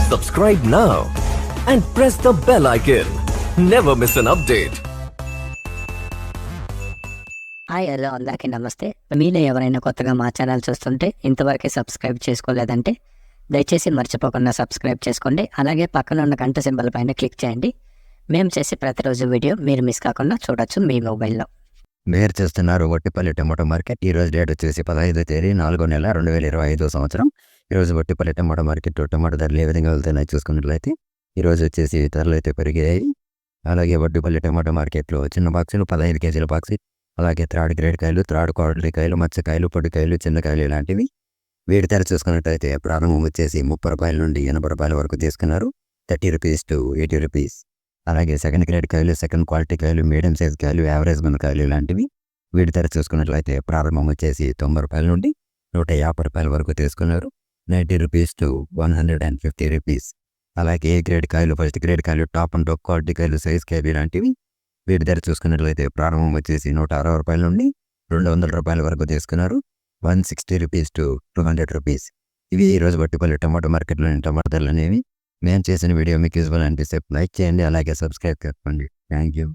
Subscribe now and press the bell icon. Never miss an update. Hi hello అందరికీ నమస్తే. మీలో ఎవరైనా కొత్తగా మా ఛానల్ చూస్తుంటే ఇంతవరకు సబ్స్క్రైబ్ చేసుకోలేదంటే దయచేసి మర్చిపోకుండా సబ్స్క్రైబ్ చేసుకోండి. అలాగే పక్కన ఉన్న గంట సింబల్ పైన క్లిక్ చేయండి. మేము చేసే ప్రతిరోజు వీడియో మీరు మిస్ కాకుండా చూడొచ్చు మీ మొబైల్లో. మీరు చేస్తున్నారు వట్టిపల్లి టమాటో మార్కెట్. ఈరోజు డేట్ వచ్చేసి 15వ తేదీ 4వ నెల 2025 సంవత్సరం. ఈరోజు వట్టిపల్లి టమాటో మార్కెట్ టమాటో ధరలు ఏ విధంగా వెళ్తున్నాయి చూసుకున్నట్లయితే ఈరోజు వచ్చేసి ధరలు అయితే పెరిగాయి. అలాగే వట్టిపల్లి టమాటో మార్కెట్లో చిన్న బాక్సులు 15 కేజీల బాక్స్, అలాగే థర్డ్ గ్రేడ్ కాయలు, థర్డ్ క్వాలిటీ కాయలు, మచ్చకాయలు, పొడికాయలు, చిన్నకాయలు ఇలాంటివి వీటి ధర చూసుకున్నట్లయితే ప్రారంభం వచ్చేసి 30 రూపాయల నుండి 80 రూపాయల వరకు తీసుకున్నారు. 30 రూపీస్ టు 80 రూపీస్. అలాగే సెకండ్ గ్రేడ్ కాయలు, సెకండ్ క్వాలిటీ కాయలు, మీడియం సైజ్ కాయలు, యావరేజ్ కాయలు ఇలాంటివి వీటి ధర చూసుకున్నట్లయితే ప్రారంభం వచ్చేసి 90 రూపాయల నుండి 150 రూపాయల వరకు తీసుకున్నారు. 90 రూపీస్ టు 150 రూపీస్. అలాగే ఏ గ్రేడ్ కాయలు, ఫస్ట్ గ్రేడ్ కాయలు, టాప్ అండ్ టాప్ క్వాలిటీ కాయలు, సైజ్ కాయలు ఇలాంటివి వీటి ధర చూసుకున్నట్లయితే ప్రారంభం వచ్చేసి 160 రూపాయల నుండి 200 రూపాయల వరకు తీసుకున్నారు. 160 రూపీస్ టు 200 రూపీస్. ఇవి ఈరోజు వట్టిపల్లి టమాటో మార్కెట్లోని టమాటో ధరలు అనేవి. మేము చేసిన వీడియో మీకు యూజ్ఫుల్ అనిపిస్తే లైక్ చేయండి, అలాగే సబ్స్క్రైబ్ చేసుకోండి. Thank you.